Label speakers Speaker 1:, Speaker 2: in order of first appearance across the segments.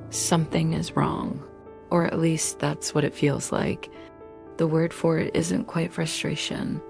Speaker 1: something is wrong. Or at least that's what it feels like. The word for it isn't quite frustration.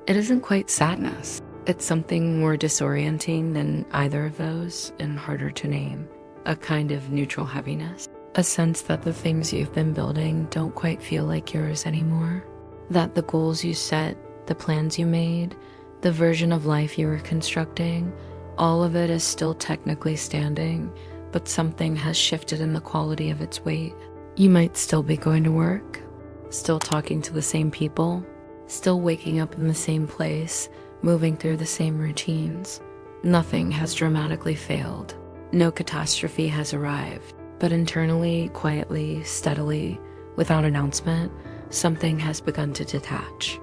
Speaker 1: It isn't quite sadness. It's something more disorienting than either of those and harder to name. A kind of neutral heaviness. A sense that the things you've been building don't quite feel like yours anymore. That the goals you set, the plans you made, the version of life you were constructing, all of it is still technically standing, but something has shifted in the quality of its weight. You might still be going to work, still talking to the same people, still waking up in the same place, moving through the same routines. Nothing has dramatically failed. No catastrophe has arrived. But internally, quietly, steadily, without announcement, something has begun to detach.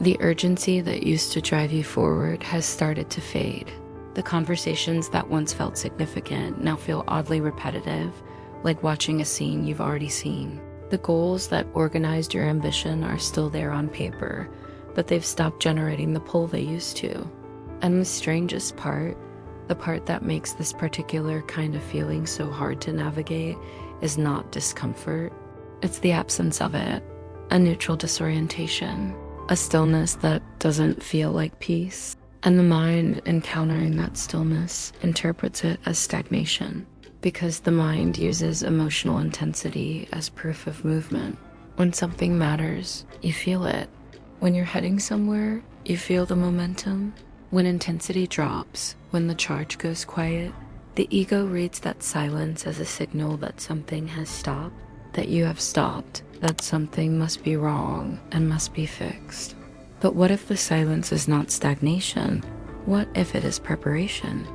Speaker 1: The urgency that used to drive you forward has started to fade. The conversations that once felt significant now feel oddly repetitive, like watching a scene you've already seen. The goals that organized your ambition are still there on paper, but they've stopped generating the pull they used to. And the strangest part, the part that makes this particular kind of feeling so hard to navigate, is not discomfort. It's the absence of it, a neutral disorientation, a stillness that doesn't feel like peace. And the mind, encountering that stillness, interprets it as stagnation, because the mind uses emotional intensity as proof of movement. When something matters, you feel it. When you're heading somewhere, you feel the momentum. When intensity drops, when the charge goes quiet, the ego reads that silence as a signal that something has stopped, that you have stopped, that something must be wrong and must be fixed. But what if the silence is not stagnation? What if it is preparation?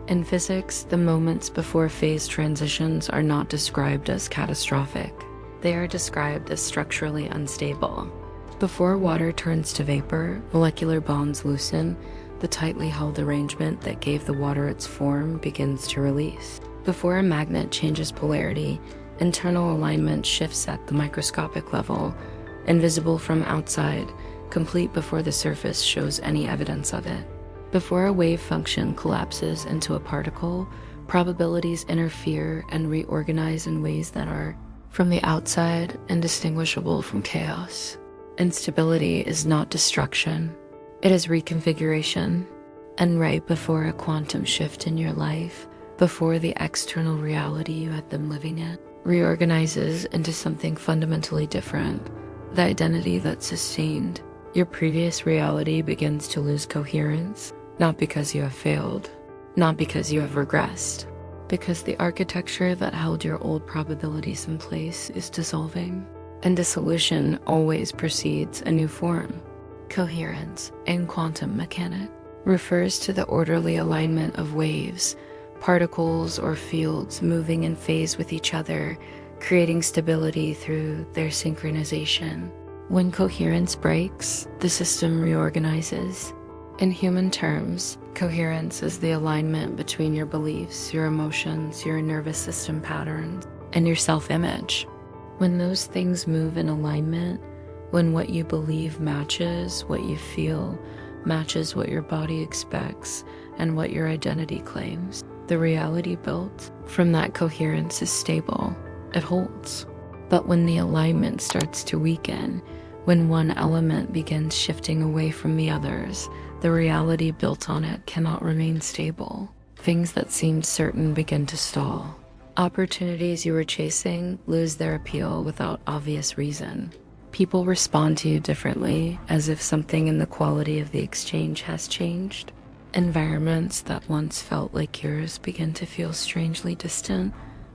Speaker 1: In physics, the moments before phase transitions are not described as catastrophic. They are described as structurally unstable. Before water turns to vapor, molecular bonds loosen. The tightly held arrangement that gave the water its form begins to release. Before a magnet changes polarity, internal alignment shifts at the microscopic level, invisible from outside, complete before the surface shows any evidence of it. Before a wave function collapses into a particle, probabilities interfere and reorganize in ways that are, from the outside, indistinguishable from chaos. Instability is not destruction. It is reconfiguration, and right before a quantum shift in your life, before the external reality you had been living in reorganizes into something fundamentally different, the identity that sustained your previous reality begins to lose coherence, not because you have failed, not because you have regressed, because the architecture that held your old probabilities in place is dissolving, and dissolution always precedes a new form. Coherence, in quantum mechanics, refers to the orderly alignment of waves, particles or fields moving in phase with each other, creating stability through their synchronization. When coherence breaks, the system reorganizes. In human terms, coherence is the alignment between your beliefs, your emotions, your nervous system patterns, and your self-image. When those things move in alignment, when what you believe matches what you feel, matches what your body expects, and what your identity claims, the reality built from that coherence is stable. It holds. But when the alignment starts to weaken, when one element begins shifting away from the others, the reality built on it cannot remain stable. Things that seemed certain begin to stall. Opportunities you were chasing lose their appeal without obvious reason. People respond to you differently, as if something in the quality of the exchange has changed. Environments that once felt like yours begin to feel strangely distant,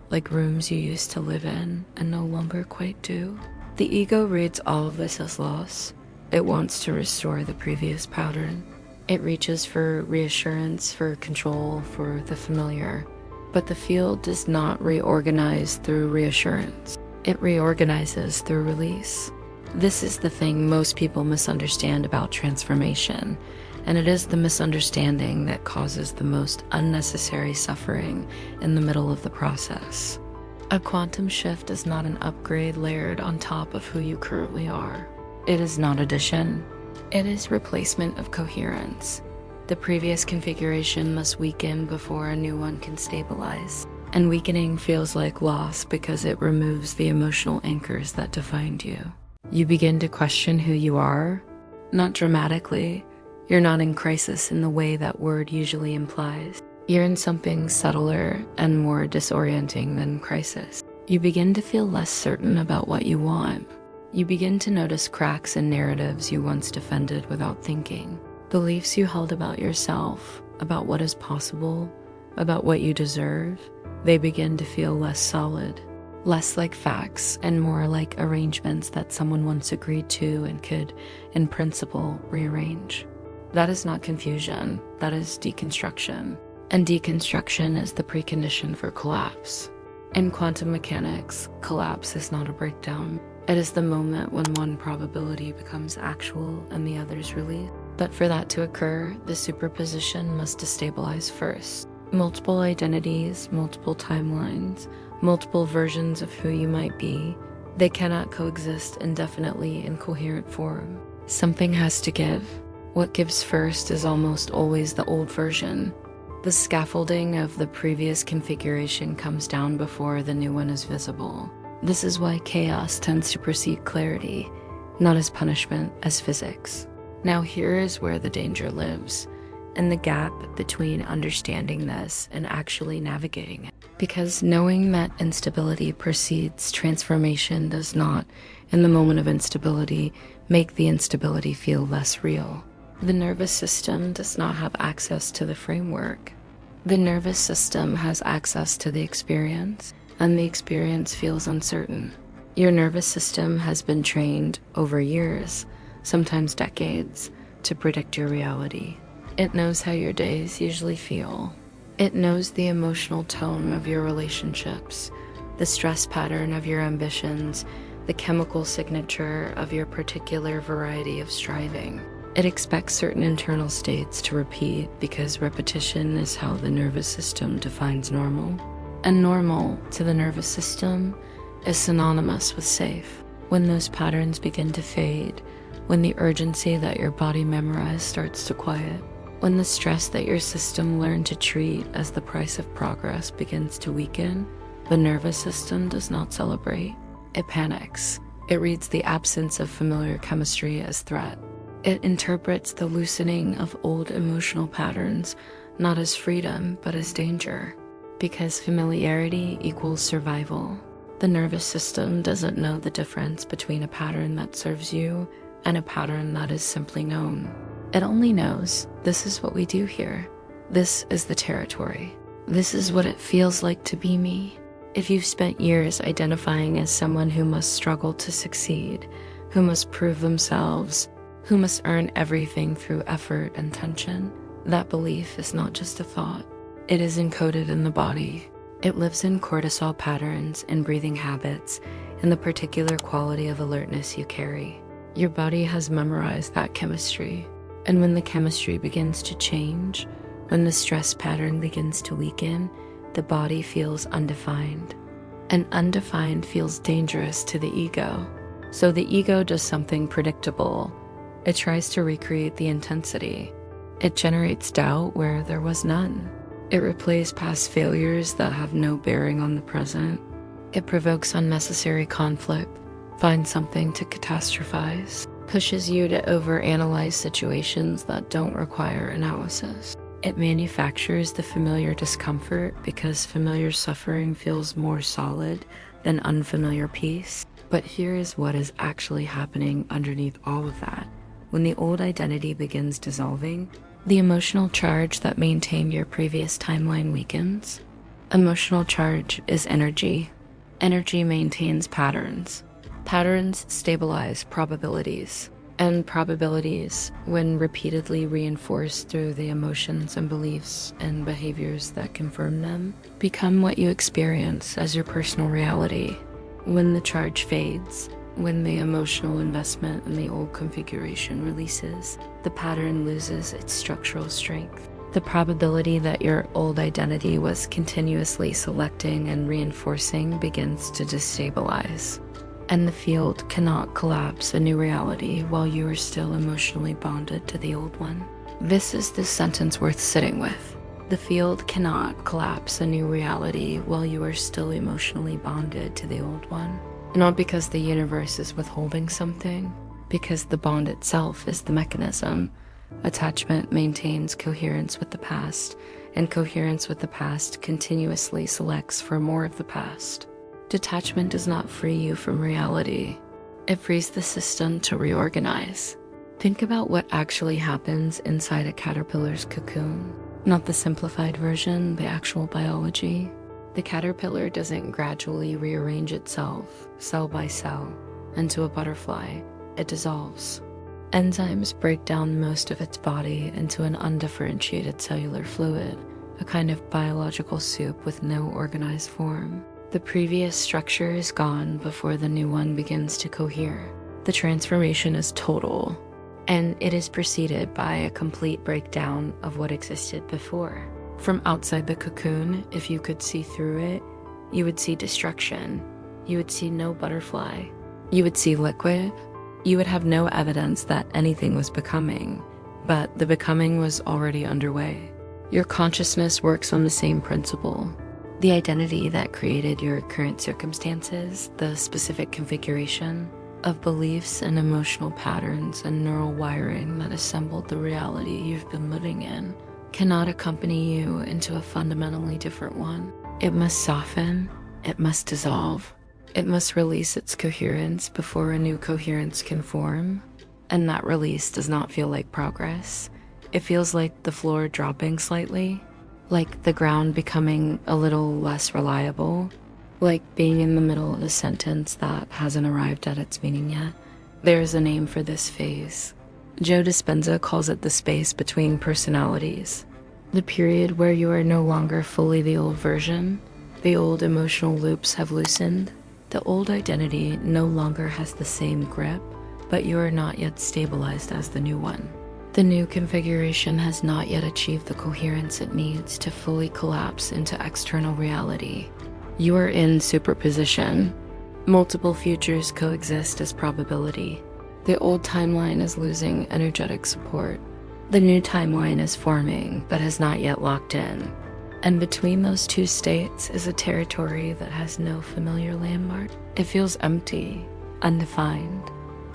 Speaker 1: like rooms you used to live in and no longer quite do. The ego reads all of this as loss. It wants to restore the previous pattern. It reaches for reassurance, for control, for the familiar. But the field does not reorganize through reassurance. It reorganizes through release. This is the thing most people misunderstand about transformation, and it is the misunderstanding that causes the most unnecessary suffering in the middle of the process. A quantum shift is not an upgrade layered on top of who you currently are. It is not addition. It is replacement of coherence. The previous configuration must weaken before a new one can stabilize. And weakening feels like loss because it removes the emotional anchors that defined you. You begin to question who you are, not dramatically. You're not in crisis in the way that word usually implies. You're in something subtler and more disorienting than crisis. You begin to feel less certain about what you want. You begin to notice cracks in narratives you once defended without thinking. Beliefs you held about yourself, about what is possible, about what you deserve, they begin to feel less solid, less like facts and more like arrangements that someone once agreed to and could, in principle, rearrange. That is not confusion, that is deconstruction. And deconstruction is the precondition for collapse. In quantum mechanics, collapse is not a breakdown. It is the moment when one probability becomes actual and the others released. But for that to occur, the superposition must destabilize first. Multiple identities, multiple timelines, multiple versions of who you might be, they cannot coexist indefinitely in coherent form. Something has to give. What gives first is almost always the old version. The scaffolding of the previous configuration comes down before the new one is visible. This is why chaos tends to precede clarity, not as punishment, as physics. Now here is where the danger lives, in the gap between understanding this and actually navigating it. Because knowing that instability precedes transformation does not, in the moment of instability, make the instability feel less real. The nervous system does not have access to the framework. The nervous system has access to the experience, and the experience feels uncertain. Your nervous system has been trained over years, sometimes decades, to predict your reality. It knows how your days usually feel. It knows the emotional tone of your relationships, the stress pattern of your ambitions, the chemical signature of your particular variety of striving. It expects certain internal states to repeat because repetition is how the nervous system defines normal. And normal, to the nervous system, is synonymous with safe. When those patterns begin to fade, when the urgency that your body memorized starts to quiet, when the stress that your system learned to treat as the price of progress begins to weaken, the nervous system does not celebrate. It panics. It reads the absence of familiar chemistry as threat. It interprets the loosening of old emotional patterns not as freedom, but as danger. Because familiarity equals survival. The nervous system doesn't know the difference between a pattern that serves you and a pattern that is simply known. It only knows, this is what we do here. This is the territory. This is what it feels like to be me. If you've spent years identifying as someone who must struggle to succeed, who must prove themselves, who must earn everything through effort and tension, that belief is not just a thought. It is encoded in the body. It lives in cortisol patterns, in breathing habits, in the particular quality of alertness you carry. Your body has memorized that chemistry. And when the chemistry begins to change, when the stress pattern begins to weaken, the body feels undefined. And undefined feels dangerous to the ego. So the ego does something predictable. It tries to recreate the intensity. It generates doubt where there was none. It replays past failures that have no bearing on the present. It provokes unnecessary conflict, finds something to catastrophize, pushes you to overanalyze situations that don't require analysis. It manufactures the familiar discomfort because familiar suffering feels more solid than unfamiliar peace. But here is what is actually happening underneath all of that. When the old identity begins dissolving, the emotional charge that maintained your previous timeline weakens. Emotional charge is energy. Energy maintains patterns. Patterns stabilize probabilities. And probabilities, when repeatedly reinforced through the emotions and beliefs and behaviors that confirm them, become what you experience as your personal reality. When the charge fades, when the emotional investment in the old configuration releases, the pattern loses its structural strength. The probability that your old identity was continuously selecting and reinforcing begins to destabilize. And the field cannot collapse a new reality while you are still emotionally bonded to the old one. This is the sentence worth sitting with. The field cannot collapse a new reality while you are still emotionally bonded to the old one. Not because the universe is withholding something, because the bond itself is the mechanism. Attachment maintains coherence with the past, and coherence with the past continuously selects for more of the past. Detachment does not free you from reality. It frees the system to reorganize. Think about what actually happens inside a caterpillar's cocoon. Not the simplified version, the actual biology. The caterpillar doesn't gradually rearrange itself, cell by cell, into a butterfly. It dissolves. Enzymes break down most of its body into an undifferentiated cellular fluid, a kind of biological soup with no organized form. The previous structure is gone before the new one begins to cohere. The transformation is total, and it is preceded by a complete breakdown of what existed before. From outside the cocoon, if you could see through it, you would see destruction. You would see no butterfly. You would see liquid. You would have no evidence that anything was becoming, but the becoming was already underway. Your consciousness works on the same principle. The identity that created your current circumstances, the specific configuration of beliefs and emotional patterns and neural wiring that assembled the reality you've been living in, cannot accompany you into a fundamentally different one. It must soften, it must dissolve, it must release its coherence before a new coherence can form, and that release does not feel like progress. It feels like the floor dropping slightly, like the ground becoming a little less reliable, like being in the middle of a sentence that hasn't arrived at its meaning yet. There's a name for this phase. Joe Dispenza calls it the space between personalities, the period where you are no longer fully the old version. The old emotional loops have loosened. The old identity no longer has the same grip, but you are not yet stabilized as the new one. The new configuration has not yet achieved the coherence it needs to fully collapse into external reality. You are in superposition. Multiple futures coexist as probability. The old timeline is losing energetic support. The new timeline is forming, but has not yet locked in. And between those two states is a territory that has no familiar landmark. It feels empty, undefined.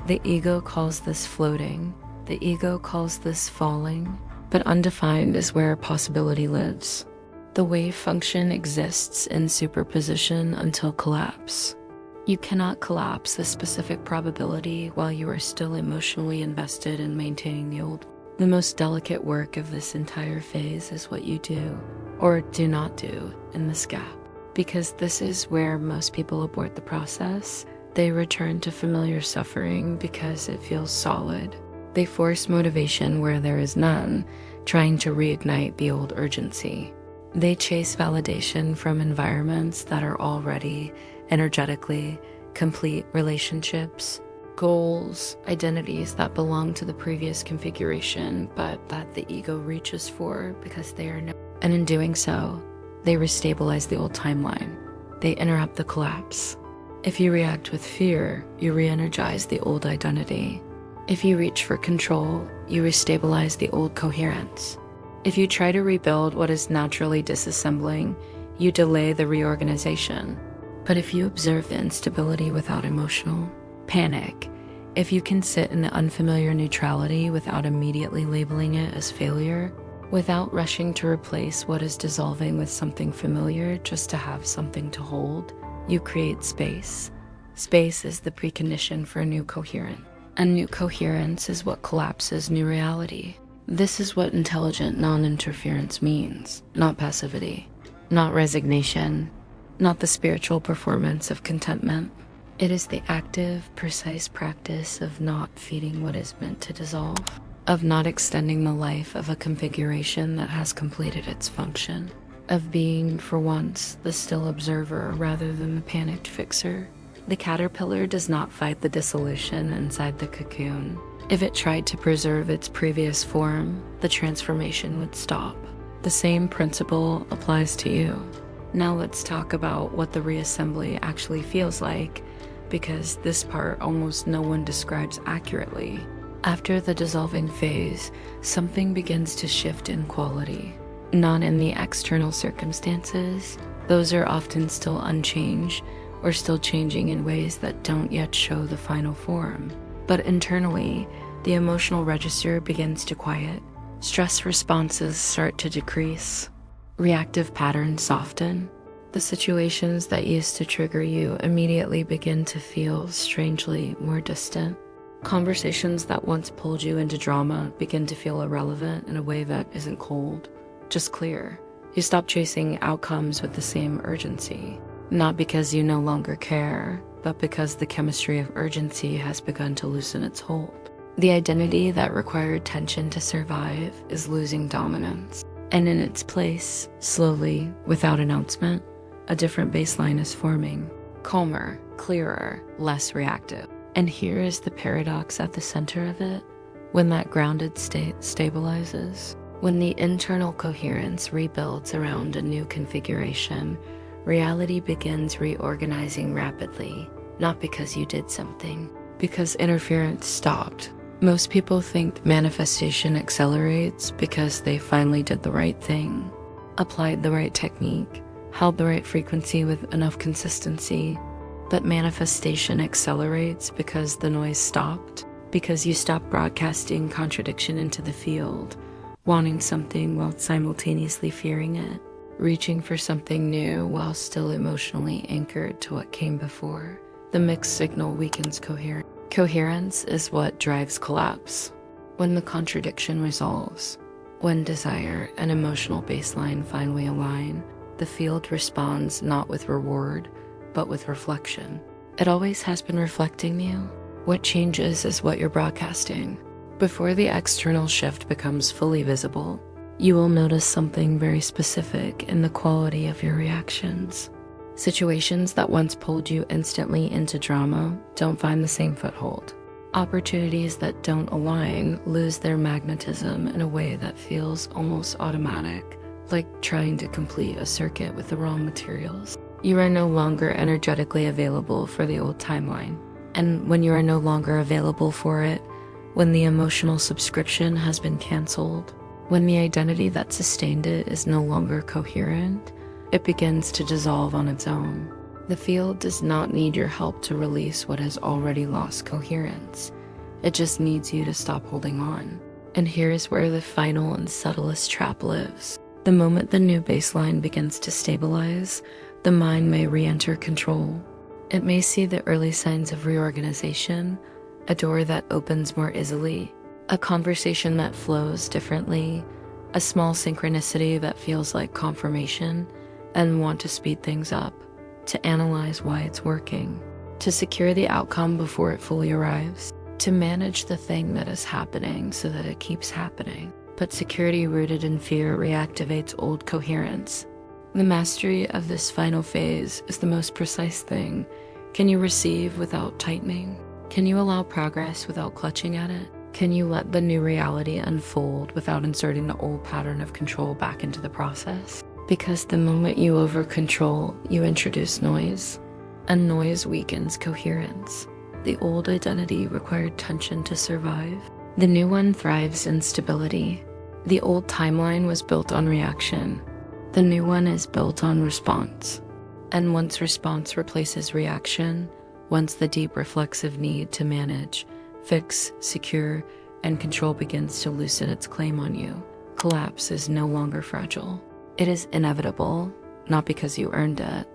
Speaker 1: The ego calls this floating. The ego calls this falling. But undefined is where possibility lives. The wave function exists in superposition until collapse. You cannot collapse a specific probability while you are still emotionally invested in maintaining the old. The most delicate work of this entire phase is what you do or do not do in this gap, because this is where most people abort the process. They return to familiar suffering because it feels solid. They force motivation where there is none, trying to reignite the old urgency. They chase validation from environments that are already energetically complete relationships, goals, identities that belong to the previous configuration, but that the ego reaches for because they are no. And in doing so, they restabilize the old timeline. They interrupt the collapse. If you react with fear, you re-energize the old identity. If you reach for control, you restabilize the old coherence. If you try to rebuild what is naturally disassembling, you delay the reorganization. But if you observe the instability without emotional panic, if you can sit in the unfamiliar neutrality without immediately labeling it as failure, without rushing to replace what is dissolving with something familiar just to have something to hold, you create space. Space is the precondition for a new coherence. And new coherence is what collapses new reality. This is what intelligent non-interference means, not passivity, not resignation, not the spiritual performance of contentment. It is the active, precise practice of not feeding what is meant to dissolve, of not extending the life of a configuration that has completed its function, of being, for once, the still observer rather than the panicked fixer. The caterpillar does not fight the dissolution inside the cocoon. If it tried to preserve its previous form, the transformation would stop. The same principle applies to you. Now let's talk about what the reassembly actually feels like, because this part almost no one describes accurately. After the dissolving phase, something begins to shift in quality. not in the external circumstances. Those are often still unchanged or still changing in ways that don't yet show the final form. But internally, the emotional register begins to quiet. Stress responses start to decrease. Reactive patterns soften. The situations that used to trigger you immediately begin to feel strangely more distant. Conversations that once pulled you into drama begin to feel irrelevant in a way that isn't cold, just clear. You stop chasing outcomes with the same urgency, not because you no longer care, but because the chemistry of urgency has begun to loosen its hold. The identity that required tension to survive is losing dominance. And in its place, slowly, without announcement, a different baseline is forming. Calmer, clearer, less reactive. And here is the paradox at the center of it. When that grounded state stabilizes, when the internal coherence rebuilds around a new configuration, reality begins reorganizing rapidly, not because you did something, because interference stopped. Most people think manifestation accelerates because they finally did the right thing, applied the right technique, held the right frequency with enough consistency. But manifestation accelerates because the noise stopped, because you stopped broadcasting contradiction into the field, wanting something while simultaneously fearing it, reaching for something new while still emotionally anchored to what came before. The mixed signal weakens coherence. Coherence is what drives collapse. When the contradiction resolves, when desire and emotional baseline finally align, the field responds not with reward, but with reflection. It always has been reflecting you. What changes is what you're broadcasting. Before the external shift becomes fully visible, you will notice something very specific in the quality of your reactions. Situations that once pulled you instantly into drama don't find the same foothold. Opportunities that don't align lose their magnetism in a way that feels almost automatic, like trying to complete a circuit with the wrong materials. You are no longer energetically available for the old timeline. And when you are no longer available for it, when the emotional subscription has been canceled, when the identity that sustained it is no longer coherent, it begins to dissolve on its own. The field does not need your help to release what has already lost coherence. It just needs you to stop holding on. And here is where the final and subtlest trap lives. The moment the new baseline begins to stabilize, the mind may re-enter control. It may see the early signs of reorganization, a door that opens more easily, a conversation that flows differently, a small synchronicity that feels like confirmation, and want to speed things up, to analyze why it's working, to secure the outcome before it fully arrives, to manage the thing that is happening so that it keeps happening. But security rooted in fear reactivates old coherence. The mastery of this final phase is the most precise thing. Can you receive without tightening? Can you allow progress without clutching at it? Can you let the new reality unfold without inserting the old pattern of control back into the process? Because the moment you over-control, you introduce noise, and noise weakens coherence. The old identity required tension to survive. The new one thrives in stability. The old timeline was built on reaction. The new one is built on response. And once response replaces reaction, once the deep reflexive need to manage, fix, secure, and control begins to loosen its claim on you, collapse is no longer fragile. It is inevitable, not because you earned it,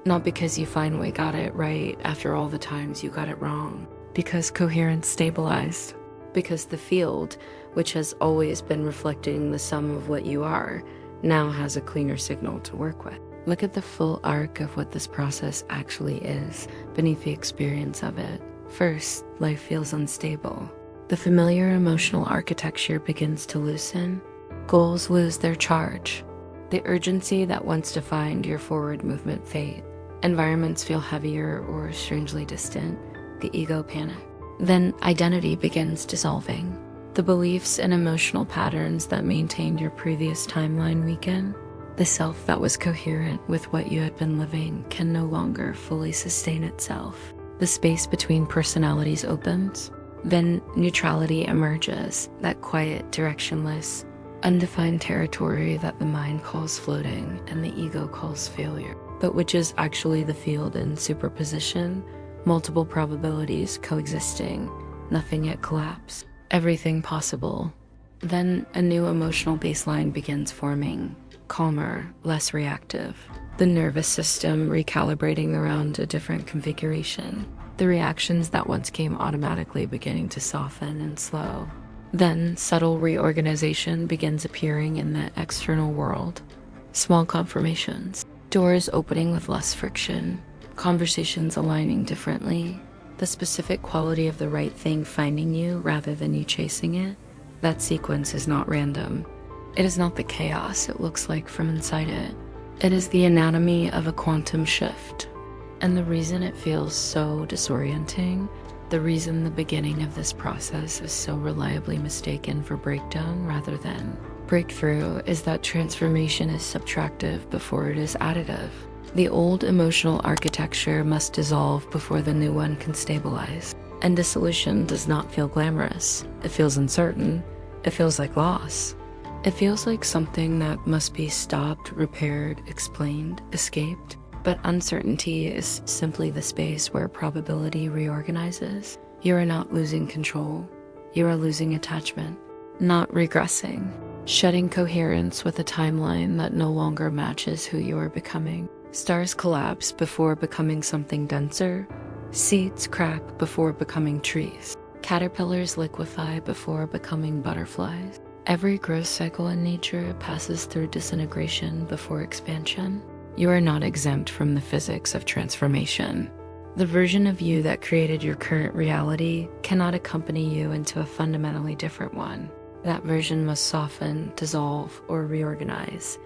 Speaker 1: not because you finally got it right after all the times you got it wrong, because coherence stabilized, because the field, which has always been reflecting the sum of what you are, now has a cleaner signal to work with. Look at the full arc of what this process actually is beneath the experience of it. First, life feels unstable. The familiar emotional architecture begins to loosen. Goals lose their charge. The urgency that once defined your forward movement fades. Environments feel heavier or strangely distant. The ego panics. Then identity begins dissolving. The beliefs and emotional patterns that maintained your previous timeline weaken. The self that was coherent with what you had been living can no longer fully sustain itself. The space between personalities opens. Then neutrality emerges, that quiet, directionless, undefined territory that the mind calls floating and the ego calls failure, but which is actually the field in superposition, multiple probabilities coexisting, nothing yet collapse, everything possible. Then a new emotional baseline begins forming, calmer, less reactive. The nervous system recalibrating around a different configuration. The reactions that once came automatically beginning to soften and slow. Then subtle reorganization begins appearing in the external world. Small confirmations, doors opening with less friction, conversations aligning differently, the specific quality of the right thing finding you rather than you chasing it. That sequence is not random. It is not the chaos it looks like from inside it. It is the anatomy of a quantum shift. And the reason it feels so disorienting, the reason the beginning of this process is so reliably mistaken for breakdown rather than breakthrough, is that transformation is subtractive before it is additive. The old emotional architecture must dissolve before the new one can stabilize. And dissolution does not feel glamorous. It feels uncertain. It feels like loss. It feels like something that must be stopped, repaired, explained, escaped. But uncertainty is simply the space where probability reorganizes. You are not losing control. You are losing attachment, not regressing, shedding coherence with a timeline that no longer matches who you are becoming. Stars collapse before becoming something denser. Seeds crack before becoming trees. Caterpillars liquefy before becoming butterflies. Every growth cycle in nature passes through disintegration before expansion. You are not exempt from the physics of transformation. The version of you that created your current reality cannot accompany you into a fundamentally different one. That version must soften, dissolve, or reorganize,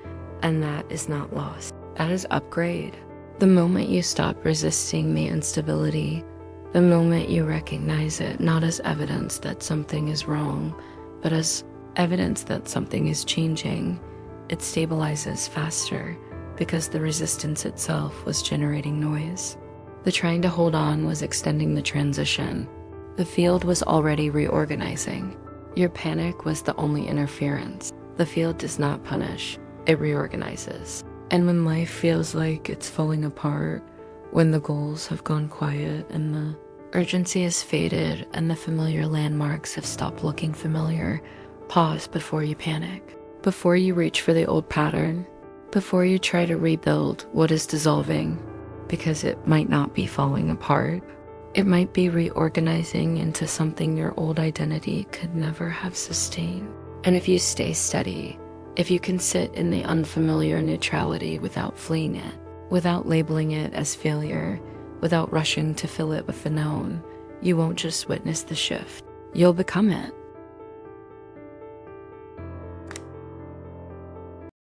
Speaker 1: and that is not loss. That is upgrade. The moment you stop resisting the instability, the moment you recognize it not as evidence that something is wrong, but as evidence that something is changing, it stabilizes faster because the resistance itself was generating noise. The trying to hold on was extending the transition. The field was already reorganizing. Your panic was the only interference. The field does not punish, it reorganizes. And when life feels like it's falling apart, when the goals have gone quiet and the urgency has faded and the familiar landmarks have stopped looking familiar, pause before you panic, before you reach for the old pattern, before you try to rebuild what is dissolving, because it might not be falling apart. It might be reorganizing into something your old identity could never have sustained. And if you stay steady, if you can sit in the unfamiliar neutrality without fleeing it, without labeling it as failure, without rushing to fill it with the known, you won't just witness the shift. You'll become it.